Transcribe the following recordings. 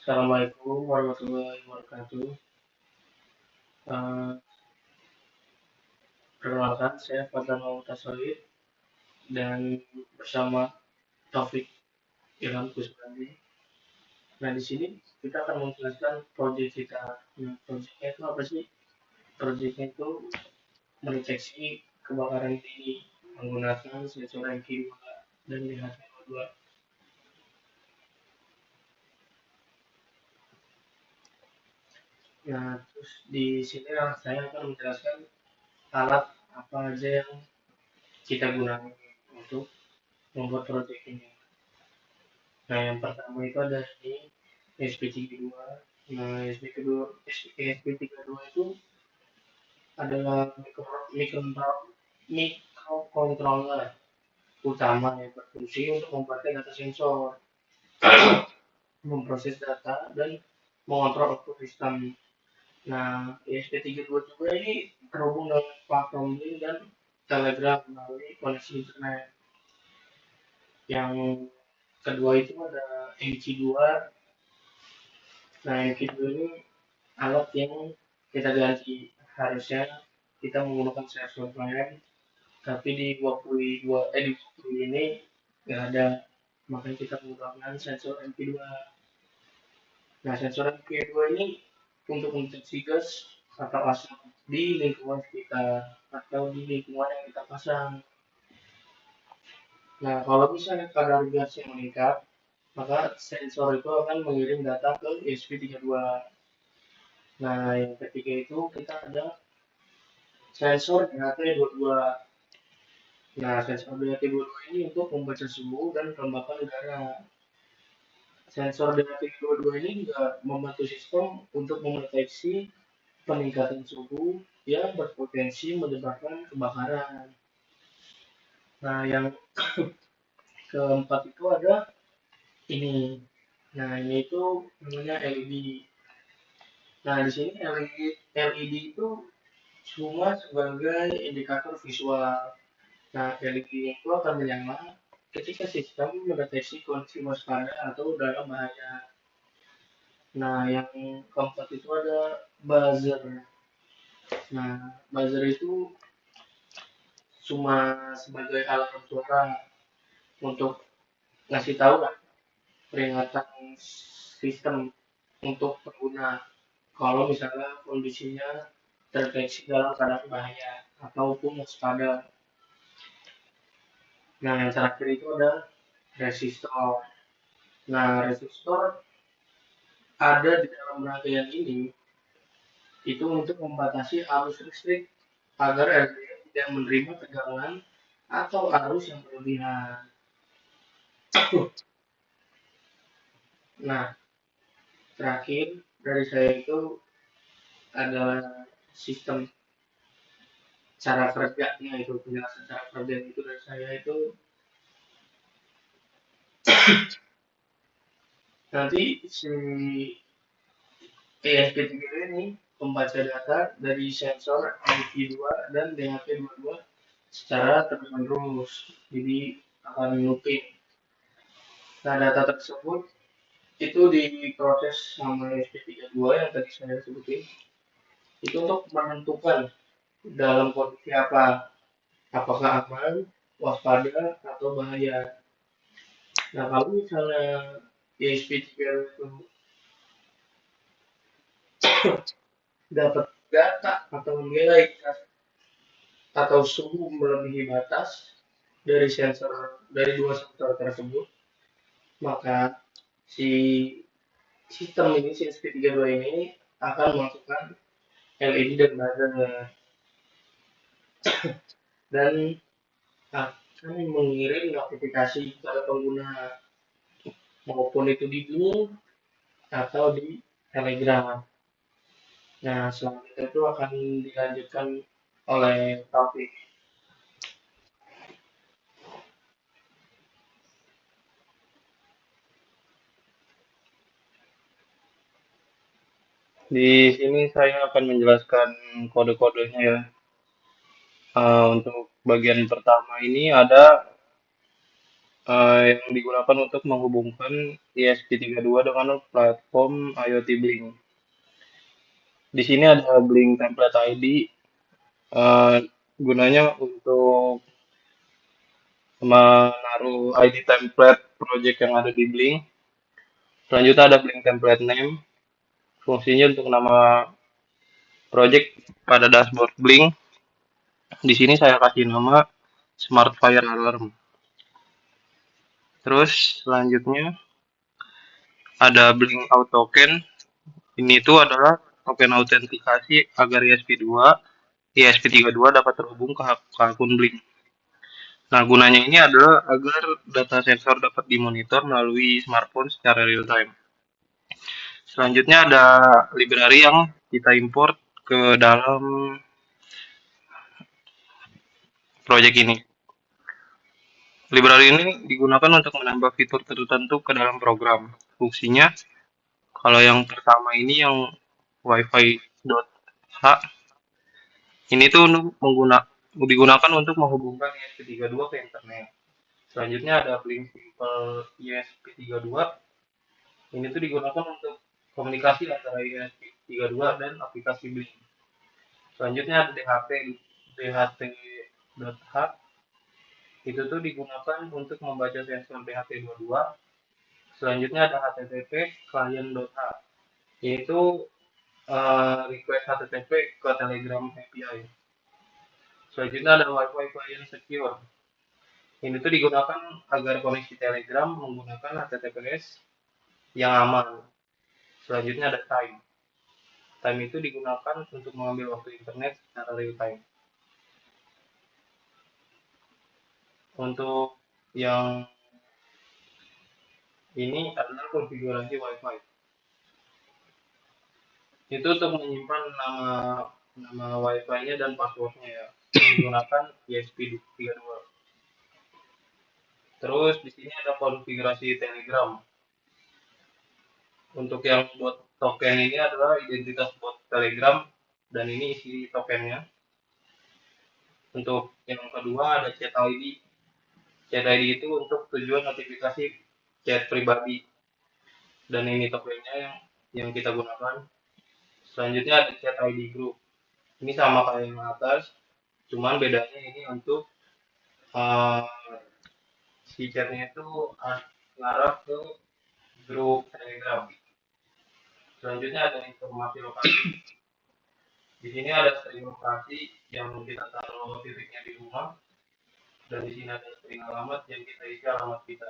Assalamualaikum warahmatullahi wabarakatuh. Eh, Perkenalkan, saya Fadlan Mutasawid dan bersama Taufik Ilham Kusbandi. Nah, di sini kita akan menjelaskan proyek kita. Nah, proyeknya itu apa sih? Proyeknya itu mendeteksi kebakaran dini menggunakan sensor MQ2 dan DHT02. Nah, terus di sini saya akan menjelaskan alat apa aja yang kita gunakan untuk membuat proyek ini. Nah, yang pertama itu ada ini SP32. Nah, SP32 itu adalah microcontroller utama yang berfungsi untuk membaca data sensor, memproses data, dan mengontrol output sistem. Nah, SP32 juga ini terhubung dengan platform link dan Telegram melalui koneksi internet. Yang kedua itu ada MC2. Nah, MC2 ini alat yang kita ganti. Harusnya kita menggunakan sensor lain, tapi di 20 ini nggak ada, makanya kita menggunakan sensor MP2. Nah, sensor MP2 ini untuk mendeteksi gas atau asap di lingkungan sekitar atau di lingkungan yang kita pasang. Nah, kalau misalnya kadar gasnya meningkat, maka sensor itu akan mengirim data ke ESP32. Nah, yang ketiga itu kita ada sensor DHT22. Nah, sensor DHT22 ini untuk membaca suhu dan kelembapan udara. Sensor DHT22 ini juga membantu sistem untuk mendeteksi peningkatan suhu yang berpotensi menyebabkan kebakaran. Nah, yang keempat itu ada ini. Nah, ini itu namanya LED. Nah, di sini LED itu cuma sebagai indikator visual. Nah, LED itu akan menyala ketika sistem mendeteksi kondisi waspada atau dalam bahaya. Nah, yang keempat itu ada buzzer. Nah, buzzer itu cuma sebagai alarm suara untuk ngasih tahu lah peringatan sistem untuk pengguna kalau misalnya kondisinya terdeteksi dalam keadaan bahaya ataupun waspada. Nah, yang terakhir itu ada resistor. Nah, resistor ada di dalam rangkaian ini itu untuk membatasi arus listrik agar RDA tidak menerima tegangan atau arus yang berlebihan. Nah, terakhir dari saya itu adalah sistem cara kerjanya, itu penjelasan cara kerja itu dari saya itu nanti si ESP3 ini membaca data dari sensor MP2 dan DHT22 secara terus-menerus, jadi akan looping. Nah, data tersebut itu diproses sama SP32 yang tadi saya sebutin, itu untuk menentukan dalam kondisi apa, apakah aman, waspada, atau bahaya. Nah, kalau misalnya ESP3 itu dapat data atau nilai atau suhu melebihi batas dari dua sensor tersebut, maka si sistem ini, si SP32 ini akan melakukan LED dan buzzer dan akan mengirim notifikasi kepada pengguna maupun itu di Zoom atau di Telegram. Nah, selanjutnya itu akan dilanjutkan oleh Taufik. Di sini saya akan menjelaskan kode-kodenya ya. Untuk bagian pertama ini ada yang digunakan untuk menghubungkan ESP32 dengan platform IoT Blink. Di sini ada Blink Template ID, eh, gunanya untuk menaruh ID template project yang ada di Blink. Selanjutnya ada Blink Template Name, fungsinya untuk nama project pada dashboard Blink. Di sini saya kasih nama Smart Fire Alarm. Terus selanjutnya ada Blink Out Token. Ini tuh adalah token autentikasi agar ESP32 dapat terhubung ke akun Blink. Nah, gunanya ini adalah agar data sensor dapat dimonitor melalui smartphone secara real time. Selanjutnya ada library yang kita import ke dalam project ini. Library ini digunakan untuk menambah fitur tertentu ke dalam program. Fungsinya, kalau yang pertama ini yang wifi.h, ini tuh untuk digunakan untuk menghubungkan ESP32 ke internet. Selanjutnya ada Blink Simple ESP32. Ini tuh digunakan untuk komunikasi antara ESP32 dan aplikasi Blink. Selanjutnya ada DHT.h. Itu tuh digunakan untuk membaca sensor DHT22. Selanjutnya ada HTTP client.h. Yaitu request HTTP ke Telegram API. Selanjutnya ada Wi-Fi client secure. Ini tuh digunakan agar koneksi Telegram menggunakan HTTPS yang aman. Selanjutnya ada time. Time itu digunakan untuk mengambil waktu internet secara real time. Untuk yang ini adalah konfigurasi Wi-Fi. Itu untuk menyimpan nama Wi-Fi-nya dan passwordnya ya. Menggunakan ESP32. Terus di sini ada konfigurasi Telegram. Untuk yang bot token ini adalah identitas bot Telegram dan ini isi tokennya. Untuk yang kedua ada chat ID. Chat ID itu untuk tujuan notifikasi chat pribadi dan ini tokennya yang kita gunakan. Selanjutnya ada chat ID group. Ini sama kayak yang atas, cuman bedanya ini untuk uh, si chatnya itu ngarah ke grup Telegram. Selanjutnya ada informasi lokasi. Di sini ada string lokasi yang kita taruh titiknya di rumah dan di sini ada string alamat yang kita isi alamat kita.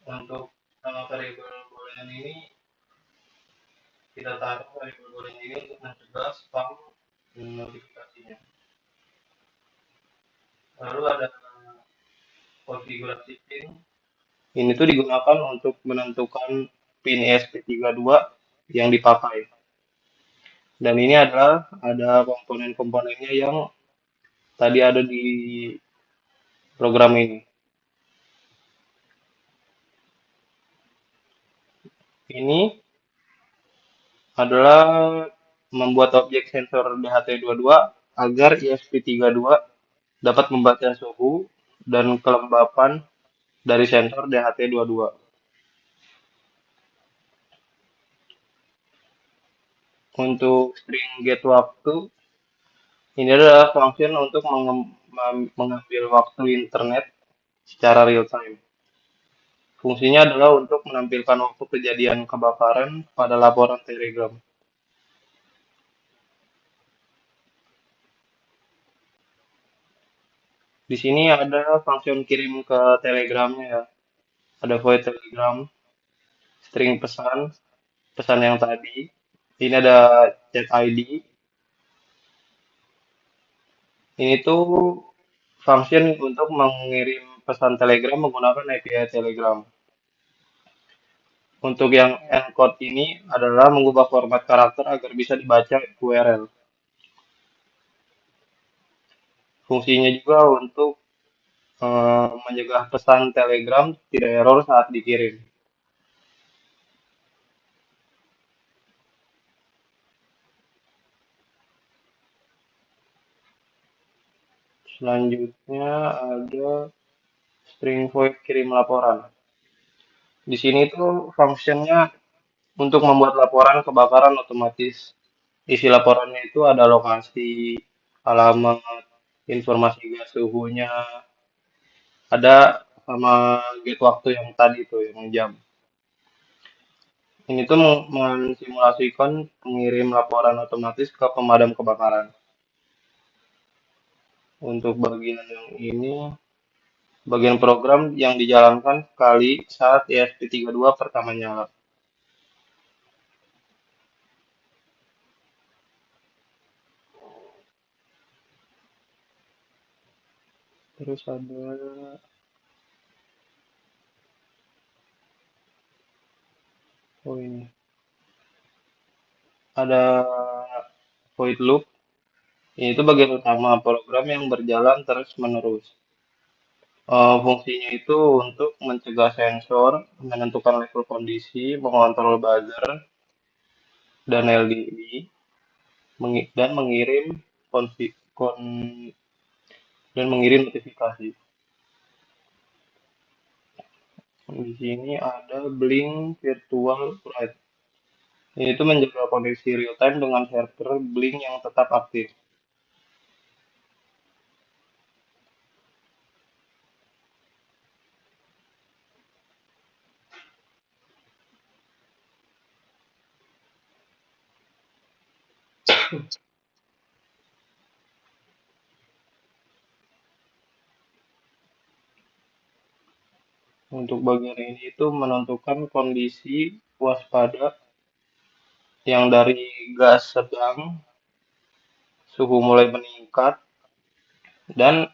Untuk variabel boolean ini kita taruh variabel boolean ini untuk mencegah spam notifikasinya. Lalu ada konfigurasi pin. Ini tuh digunakan untuk menentukan pin ESP32 yang dipakai. Dan ini adalah ada komponen-komponennya yang tadi ada di program ini. Ini adalah membuat objek sensor DHT22 agar ESP32 dapat membaca suhu dan kelembapan dari sensor DHT22. Untuk string get waktu, ini adalah function untuk mengambil waktu internet secara real time. Fungsinya adalah untuk menampilkan waktu kejadian kebakaran pada laporan Telegram. Di sini ada function kirim ke Telegramnya ya. Ada void Telegram, string pesan, pesan yang tadi. Ini ada chat ID. Ini tuh function untuk mengirim pesan Telegram menggunakan API Telegram. Untuk yang encode ini adalah mengubah format karakter agar bisa dibaca URL. Fungsinya juga untuk mencegah pesan Telegram tidak error saat dikirim. Selanjutnya ada Spring Void kirim laporan. Di sini tuh functionnya untuk membuat laporan kebakaran otomatis. Isi laporannya itu ada lokasi, alamat, informasi gas suhunya, ada sama gate waktu yang tadi tuh, yang jam. Ini tuh mensimulasikan pengirim laporan otomatis ke pemadam kebakaran. Untuk bagian yang ini, bagian program yang dijalankan sekali saat ESP32 pertama nyala. Terus ada, oh ini, ada void loop. Ini tuh bagian utama program yang berjalan terus-menerus. Fungsinya itu untuk mencegah sensor, menentukan level kondisi, mengontrol buzzer dan LDI, dan mengirim konfi- kon- dan mengirim notifikasi. Di sini ada Blink Virtual Write. Ini itu menjaga kondisi real time dengan server Blink yang tetap aktif. Untuk bagian ini itu menentukan kondisi waspada yang dari gas sedang, suhu mulai meningkat, dan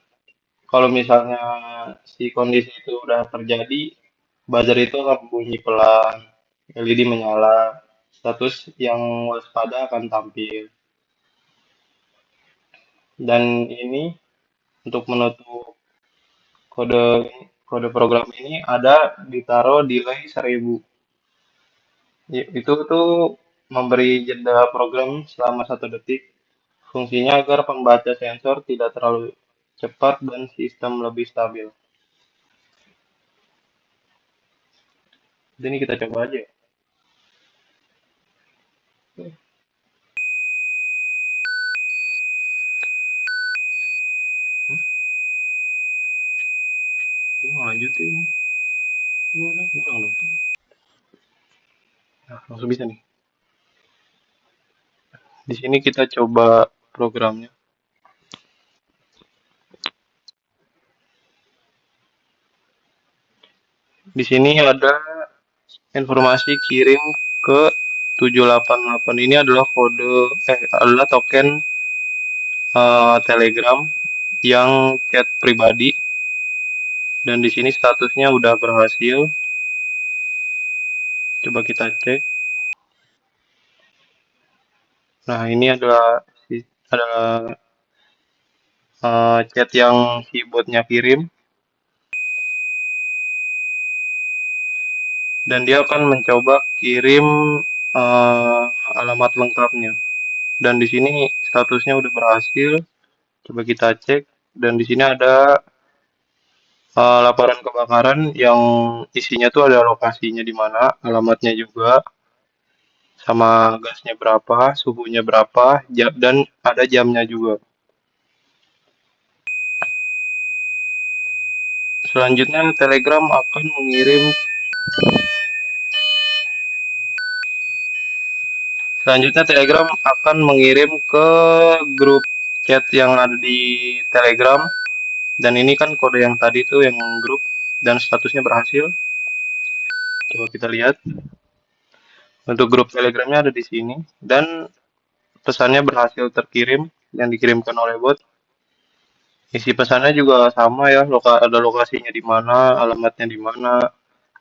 kalau misalnya si kondisi itu udah terjadi, buzzer itu akan bunyi pelan, LED menyala, status yang waspada akan tampil. Dan ini untuk menutup kode kode program ini ada ditaruh delay 1000. Itu tuh memberi jeda program selama 1 detik. Fungsinya agar pembaca sensor tidak terlalu cepat dan sistem lebih stabil. Jadi ini kita coba aja. Mau lanjutin. Ulang, ulang dong. Nah, langsung bisa nih. Di sini kita coba programnya. Di sini ada informasi kirim ke 788. Ini adalah adalah token Telegram yang chat pribadi, dan di sini statusnya udah berhasil. Coba kita cek. Nah, ini adalah chat yang si botnya kirim, dan dia akan mencoba kirim eh, alamat lengkapnya. Dan di sini statusnya udah berhasil. Coba kita cek. Dan di sini ada laporan kebakaran yang isinya tuh ada lokasinya di mana, alamatnya juga, sama gasnya berapa, suhunya berapa, dan ada jamnya juga. Selanjutnya Telegram akan mengirim Selanjutnya Telegram akan mengirim ke grup chat yang ada di Telegram, dan ini kan kode yang tadi tuh yang grup, dan statusnya berhasil. Coba kita lihat. Untuk grup Telegramnya ada di sini, dan pesannya berhasil terkirim yang dikirimkan oleh bot. Isi pesannya juga sama ya, ada lokasinya di mana, alamatnya di mana,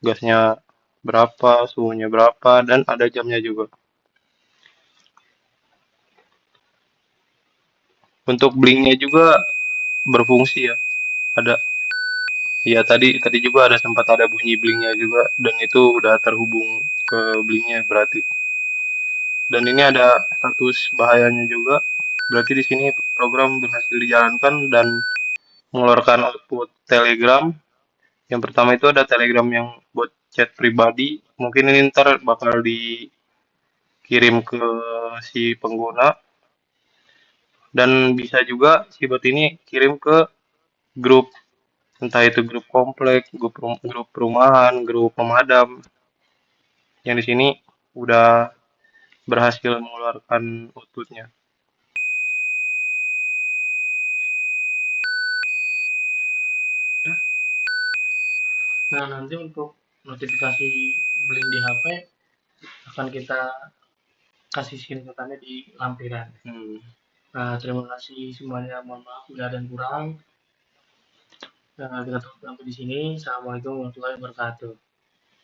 gasnya berapa, suhunya berapa, dan ada jamnya juga. Untuk blinknya juga berfungsi ya, ada. Ya tadi tadi juga ada sempat ada bunyi blinknya juga, dan itu udah terhubung ke blinknya berarti. Dan ini ada status bahayanya juga. Berarti di sini program berhasil dijalankan dan mengeluarkan output Telegram. Yang pertama itu ada Telegram yang buat chat pribadi. Mungkin ini ntar bakal dikirim ke si pengguna dan bisa juga si bot ini kirim ke grup, entah itu grup komplek, grup perumahan, grup pemadam. Yang di sini udah berhasil mengeluarkan outputnya. Nah, nanti untuk notifikasi Blink di HP akan kita kasih screenshotannya di lampiran. Hmm. Nah, terima kasih semuanya. Mohon maaf bila ada yang kurang. Nah, kita tutup sampai di sini. Assalamualaikum warahmatullahi wabarakatuh.